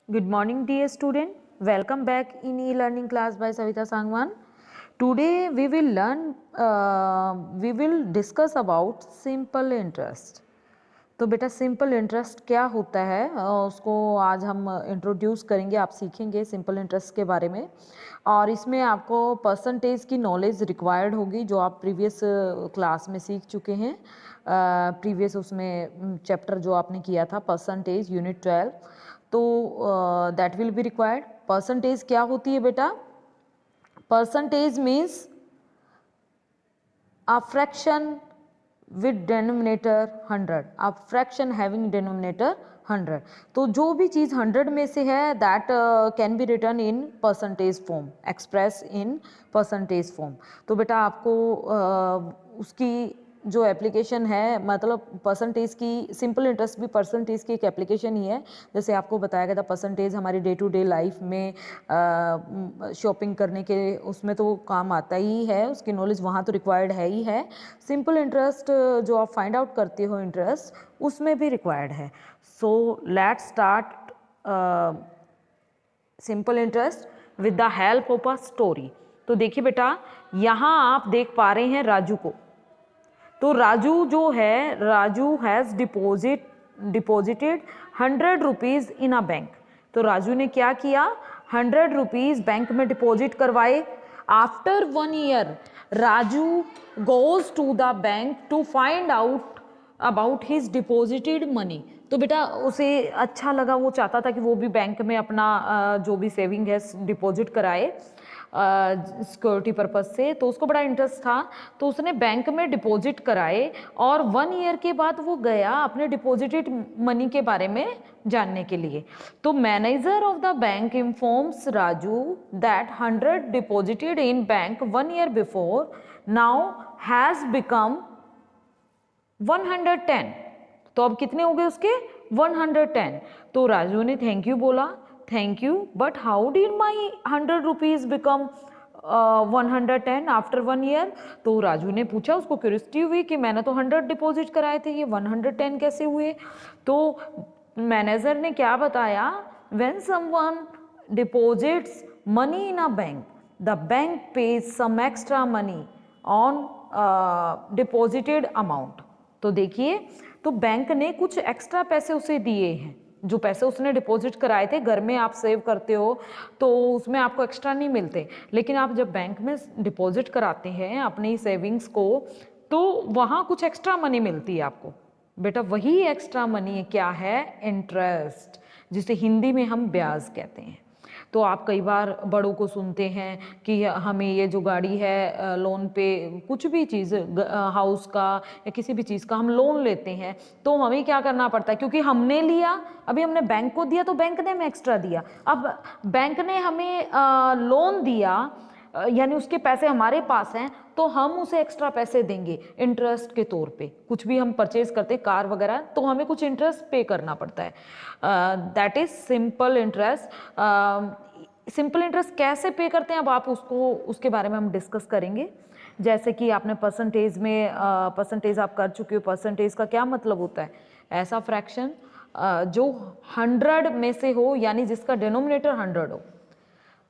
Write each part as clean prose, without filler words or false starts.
Good morning, dear student. Welcome back in e-learning class by Savita Sangwan. Today we will discuss about simple interest. तो बेटा simple interest क्या होता है उसको आज हम इंट्रोड्यूस करेंगे, आप सीखेंगे सिंपल इंटरेस्ट के बारे में। और इसमें आपको परसेंटेज की नॉलेज रिक्वायर्ड होगी जो आप प्रीवियस क्लास में सीख चुके हैं। प्रीवियस उसमें चैप्टर जो आपने किया था परसेंटेज यूनिट 12, तो that will be required. Percentage क्या होती है बेटा? Percentage means a fraction with denominator 100, a fraction having denominator 100। तो जो भी चीज़ 100 में से है that can be return in percentage form, express in percentage form. तो बेटा आपको उसकी जो एप्लीकेशन है, मतलब परसेंटेज की, सिंपल इंटरेस्ट भी परसेंटेज की एक एप्लीकेशन ही है। जैसे आपको बताया गया था परसेंटेज हमारी डे टू डे लाइफ में शॉपिंग करने के उसमें तो काम आता ही है, उसकी नॉलेज वहाँ तो रिक्वायर्ड है ही है। सिंपल इंटरेस्ट जो आप फाइंड आउट करते हो इंटरेस्ट, उसमें भी रिक्वायर्ड है। सो let's start simple interest with the help of a story. तो देखिए बेटा, यहाँ आप देख पा रहे हैं राजू को। तो राजू जो है, Raju has deposited 100 rupees in a bank. तो राजू ने क्या किया? 100 रुपीज़ बैंक में डिपॉजिट करवाए। After 1 year Raju goes to the bank to find out about his deposited money. तो बेटा उसे अच्छा लगा, वो चाहता था कि वो भी बैंक में अपना जो भी सेविंग है डिपॉजिट कराए सिक्योरिटी पर्पज से। तो उसको बड़ा इंटरेस्ट था, तो उसने बैंक में डिपॉजिट कराए और 1 ईयर के बाद वो गया अपने डिपॉजिटेड मनी के बारे में जानने के लिए। तो manager of the bank informs Raju that 100 deposited in bank 1 year before now has become 110। तो अब कितने हो गए उसके? 110। तो राजू ने थैंक यू बोला, thank you, but how did my 100 rupees become 110 after 1 year. तो राजू ने पूछा, उसको क्यूरियोसिटी हुई कि मैंने तो 100 डिपॉजिट कराए थे, ये 110 कैसे हुए? तो मैनेजर ने क्या बताया? When someone deposits money in a bank, the bank pays some extra money on deposited amount. तो देखिए, तो बैंक ने कुछ एक्स्ट्रा पैसे उसे दिए हैं। जो पैसे उसने डिपॉजिट कराए थे, घर में आप सेव करते हो तो उसमें आपको एक्स्ट्रा नहीं मिलते, लेकिन आप जब बैंक में डिपॉजिट कराते हैं अपनी सेविंग्स को, तो वहाँ कुछ एक्स्ट्रा मनी मिलती है आपको। बेटा वही एक्स्ट्रा मनी क्या है? इंटरेस्ट, जिसे हिंदी में हम ब्याज कहते हैं। तो आप कई बार बड़ों को सुनते हैं कि हमें ये जो गाड़ी है लोन पे, कुछ भी चीज़ हाउस का या किसी भी चीज़ का हम लोन लेते हैं, तो हमें क्या करना पड़ता है? क्योंकि हमने लिया, अभी हमने बैंक को दिया तो बैंक ने हमें एक्स्ट्रा दिया। अब बैंक ने हमें लोन दिया, यानी उसके पैसे हमारे पास हैं, तो हम उसे एक्स्ट्रा पैसे देंगे इंटरेस्ट के तौर पे। कुछ भी हम परचेज करते, कार वगैरह, तो हमें कुछ इंटरेस्ट पे करना पड़ता है। That is simple interest. Simple interest कैसे पे करते हैं, अब आप उसको, उसके बारे में हम डिस्कस करेंगे। जैसे कि आपने परसेंटेज में परसेंटेज आप कर चुके हो। परसेंटेज का क्या मतलब होता है? ऐसा फ्रैक्शन जो 100 में से हो, यानी जिसका डिनोमिनेटर 100 हो,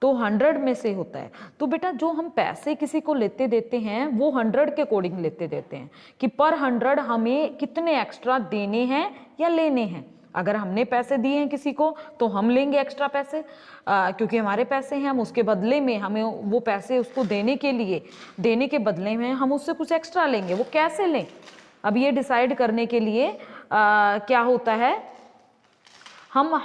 तो 100 में से होता है। तो बेटा जो हम पैसे किसी को लेते देते हैं वो 100 के अकॉर्डिंग लेते देते हैं कि पर 100 हमें कितने एक्स्ट्रा देने हैं या लेने हैं। अगर हमने पैसे दिए हैं किसी को तो हम लेंगे एक्स्ट्रा पैसे, क्योंकि हमारे पैसे हैं, हम उसके बदले में, हमें वो पैसे उसको देने के लिए, देने के बदले में हम उससे कुछ एक्स्ट्रा लेंगे। वो कैसे लें, अब ये डिसाइड करने के लिए क्या होता है, हम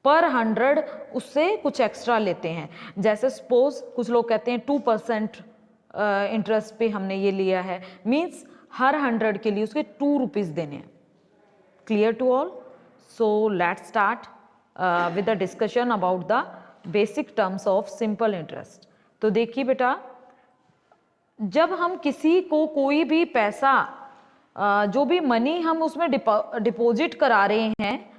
पर 100 उससे कुछ एक्स्ट्रा लेते हैं। जैसे सपोज कुछ लोग कहते हैं 2% इंटरेस्ट पे हमने ये लिया है, मीन्स हर 100 के लिए उसके 2 रुपीज़ देने हैं। Clear to all? So let's start with the discussion about the basic terms of simple interest. तो देखिए बेटा, जब हम किसी को कोई भी पैसा, जो भी मनी हम उसमें डिपॉजिट करा रहे हैं,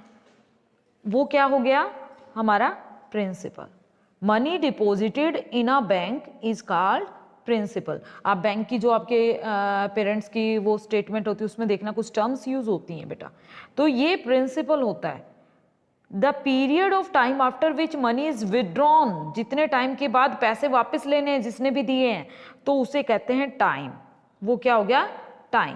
वो क्या हो गया? हमारा principal. Money deposited in a bank is called principal. आप बैंक की जो आपके पेरेंट्स की वो स्टेटमेंट होती है उसमें देखना कुछ टर्म्स यूज होती हैं बेटा, तो ये प्रिंसिपल होता है। The period of time after which money is withdrawn, जितने टाइम के बाद पैसे वापस लेने हैं जिसने भी दिए हैं, तो उसे कहते हैं टाइम। वो क्या हो गया? टाइम।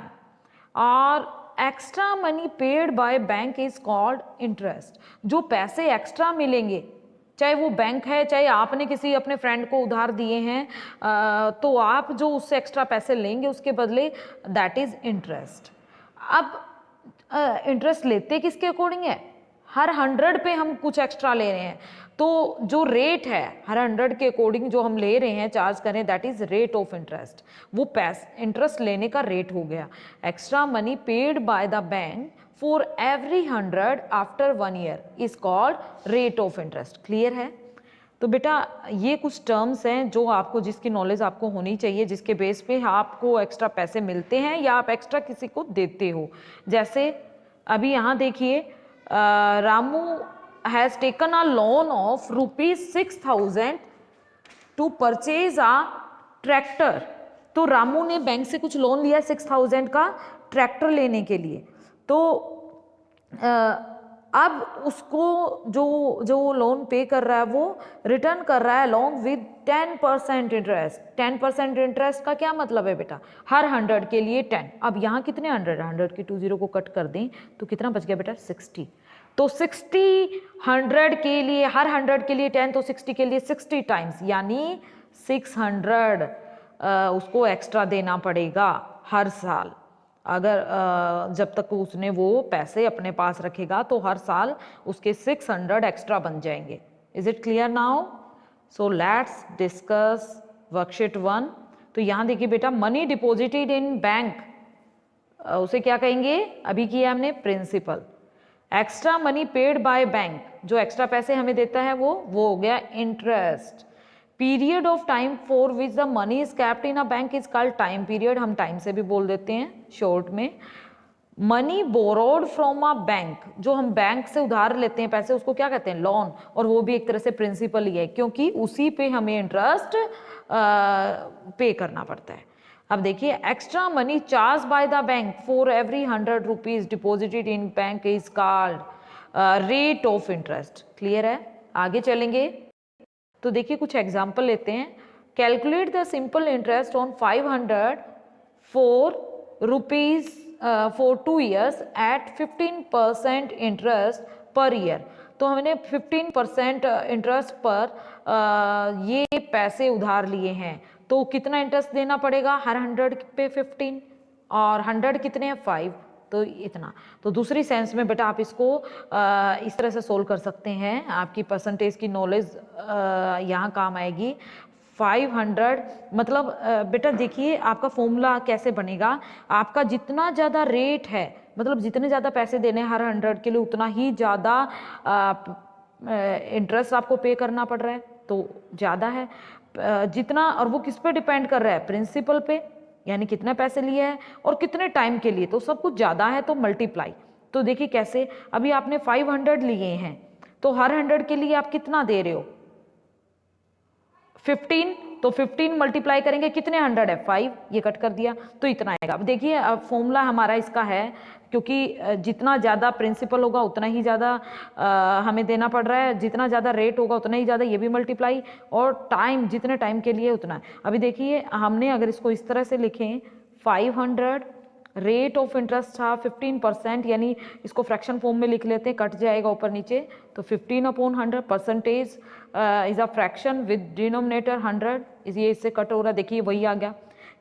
और extra money paid by bank is called interest. जो पैसे एक्स्ट्रा मिलेंगे, चाहे वो बैंक है, चाहे आपने किसी अपने फ्रेंड को उधार दिए हैं, तो आप जो उससे एक्स्ट्रा पैसे लेंगे उसके बदले, दैट इज इंटरेस्ट। अब इंटरेस्ट लेते किसके अकॉर्डिंग है? हर 100 पे हम कुछ एक्स्ट्रा ले रहे हैं, तो जो रेट है हर 100 के अकॉर्डिंग जो हम ले रहे हैं, चार्ज करें, that is rate of interest. वो इंटरेस्ट लेने का रेट हो गया। Extra money paid by the bank for every 100 after 1 year is called rate of interest. Clear है? तो बेटा ये कुछ टर्म्स हैं जो आपको, जिसकी नॉलेज आपको होनी चाहिए, जिसके बेस पे आपको एक्स्ट्रा पैसे मिलते हैं या आप एक्स्ट्रा किसी को देते हो। जैसे अभी यहाँ देखिए, Ramu has taken a loan of ₹6,000 to purchase a tractor. तो रामू ने बैंक से कुछ लोन लिया 6,000 का ट्रैक्टर लेने के लिए। तो अब उसको जो लोन पे कर रहा है वो रिटर्न कर रहा है अलॉन्ग विद 10% इंटरेस्ट। 10% इंटरेस्ट का क्या मतलब है बेटा? हर 100 के लिए 10। अब यहाँ कितने 100 की 20 को कट कर दें तो कितना बच गया बेटा? 60। तो 60 100 के लिए, हर 100 के लिए 10, तो 60 के लिए 60 टाइम्स, यानी 600 उसको एक्स्ट्रा देना पड़ेगा हर साल। अगर जब तक उसने वो पैसे अपने पास रखेगा तो हर साल उसके 600 एक्स्ट्रा बन जाएंगे। Is it clear now? So let's discuss worksheet 1। तो यहाँ देखिए बेटा, मनी डिपॉजिटेड इन बैंक, उसे क्या कहेंगे? अभी किया हमने principal. Extra money paid by bank, जो एक्स्ट्रा पैसे हमें देता है वो हो गया interest. Period of time for which the money is kept in a bank is called time period, हम टाइम से भी बोल देते हैं शॉर्ट में। Money borrowed from a bank, जो हम बैंक से उधार लेते हैं पैसे, उसको क्या कहते हैं? लोन। और वो भी एक तरह से प्रिंसिपल ही है, क्योंकि उसी पे हमें इंटरेस्ट पे करना पड़ता है। अब देखिए, extra money charge by the bank for every 100 rupees deposited in bank is called rate of interest. Clear है? आगे चलेंगे तो देखिए कुछ एग्जाम्पल लेते हैं। Calculate the simple interest on 500 for 2 years at 15% interest per year. तो हमने 15% इंटरेस्ट पर ये पैसे उधार लिए हैं, तो कितना इंटरेस्ट देना पड़ेगा? हर 100 पे 15, और 100 कितने हैं? 5, तो इतना। तो दूसरी सेंस में बेटा आप इसको इस तरह से सोल्व कर सकते हैं, आपकी परसेंटेज की नॉलेज यहाँ काम आएगी। 500 मतलब बेटा देखिए आपका फॉर्मूला कैसे बनेगा। आपका जितना ज़्यादा रेट है, मतलब जितने ज़्यादा पैसे देने हैं हर 100 के लिए, उतना ही ज़्यादा इंटरेस्ट आपको पे करना पड़ रहा है, तो ज़्यादा है जितना। और वो किस पे डिपेंड कर रहा है? प्रिंसिपल पे, यानी कितने पैसे लिए हैं और कितने टाइम के लिए, तो सब कुछ ज़्यादा है तो मल्टीप्लाई। तो देखिए कैसे, अभी आपने 500 लिए हैं, तो हर 100 के लिए आप कितना दे रहे हो? 15, तो 15 मल्टीप्लाई करेंगे, कितने 100 है? 5, ये कट कर दिया, तो इतना आएगा। अब देखिए अब फॉर्मूला हमारा इसका है, क्योंकि जितना ज़्यादा प्रिंसिपल होगा उतना ही ज़्यादा हमें देना पड़ रहा है, जितना ज़्यादा रेट होगा उतना ही ज़्यादा ये भी मल्टीप्लाई, और टाइम जितने टाइम के लिए उतना। अभी देखिए हमने अगर इसको इस तरह से लिखें, 500 रेट ऑफ इंटरेस्ट था 15%, यानी इसको फ्रैक्शन फॉर्म में लिख लेते हैं, कट जाएगा ऊपर नीचे, तो 15/100 percentage is a fraction with denominator 100, ये इससे कट हो रहा है। देखिए वही आ गया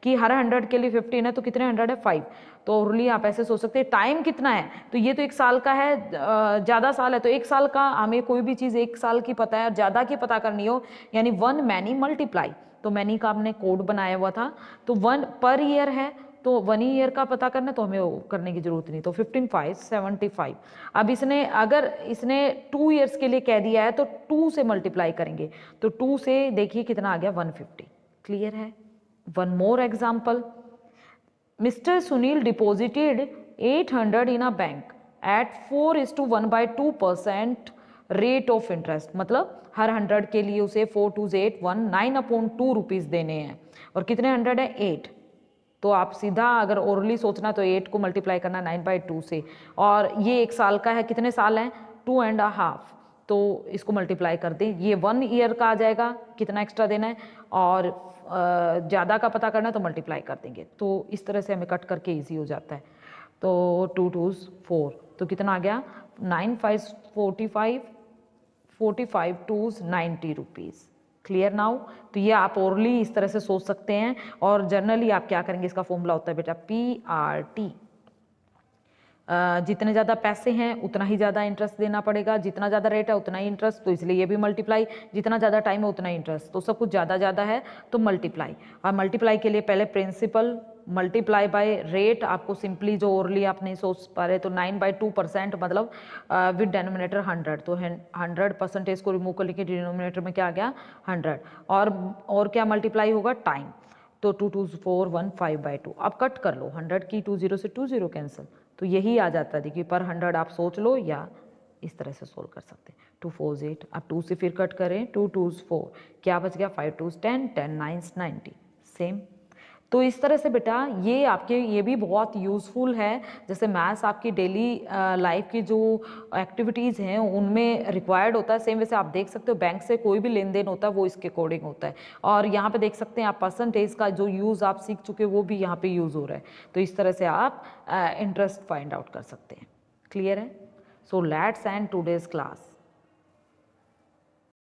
कि हर 100 के लिए 15 है, तो कितने 100 है? 5। तो ओरली आप ऐसे सोच सकते हैं। टाइम कितना है? तो ये तो 1 साल का है, ज़्यादा साल है तो 1 साल का, हमें कोई भी चीज़ 1 साल की पता है और ज़्यादा की पता करनी हो, यानी 1 मैनी मल्टीप्लाई, तो मैनी का हमने कोड बनाया हुआ था, तो 1 पर ईयर है, तो 1 ईयर का पता करना, तो हमें वो करने की जरूरत नहीं, तो 15 5 75। अब इसने अगर इसने 2 ईयर्स के लिए कह दिया है तो 2 से मल्टीप्लाई करेंगे, तो 2 से देखिए कितना आ गया? 150। क्लियर है? One more example, mister Sunil deposited 800 in a bank at 4:1/2% rate of interest, मतलब हर 100 के लिए उसे 4 2 8 1 9/2 रुपीज़ देने हैं, और कितने 100 है? 8। तो आप सीधा अगर ओरली सोचना तो 8 को मल्टीप्लाई करना 9/2 से, और ये 1 साल का है, कितने साल हैं? 2.5, तो इसको मल्टीप्लाई कर दें, ये 1 ईयर का आ जाएगा, कितना एक्स्ट्रा देना है, और ज़्यादा का पता करना है तो मल्टीप्लाई कर देंगे। तो इस तरह से हमें कट करके ईजी हो जाता है। तो 2 2s 4, तो कितना आ गया, 9 5 45, 45 2s 90 रुपीज़। Clear now? तो ये आप ओरली इस तरह से सोच सकते हैं, और जनरली आप क्या करेंगे, इसका फॉर्मूला होता है बेटा PRT। जितने ज़्यादा पैसे हैं उतना ही ज़्यादा इंटरेस्ट देना पड़ेगा, जितना ज़्यादा रेट है उतना ही इंटरेस्ट, तो इसलिए ये भी मल्टीप्लाई, जितना ज़्यादा टाइम है उतना ही इंटरेस्ट, तो सब कुछ ज़्यादा है तो मल्टीप्लाई। और मल्टीप्लाई के लिए पहले प्रिंसिपल मल्टीप्लाई बाय रेट, आपको सिंपली जो ओरली आप नहीं सोच पा रहे, तो 9/2% मतलब विद डेनोमिनेटर 100, तो 100% को रिमूव कर लेके डिनोमिनेटर में क्या आ गया, 100। और क्या मल्टीप्लाई होगा, टाइम, तो 2 2 4 1 5/2। अब कट कर लो, 100 की 20 से 20 कैंसिल, तो यही आ जाता है। देखिए पर 100 आप सोच लो या इस तरह से सोल्व कर सकते हैं। 2 4 8, अब 2 से फिर कट करें, 2 2 4, क्या बच गया, 5 2 10, 10 9 90, सेम। तो इस तरह से बेटा ये आपके ये भी बहुत यूज़फुल है, जैसे मैथ्स आपकी डेली लाइफ की जो एक्टिविटीज़ हैं उनमें रिक्वायर्ड होता है, सेम वैसे आप देख सकते हो बैंक से कोई भी लेन देन होता है वो इसके अकॉर्डिंग होता है। और यहाँ पे देख सकते हैं आप परसेंटेज का जो यूज़ आप सीख चुके हो वो भी यहाँ पे यूज़ हो रहा है, तो इस तरह से आप इंटरेस्ट फाइंड आउट कर सकते हैं। क्लियर है? So let's end today's class.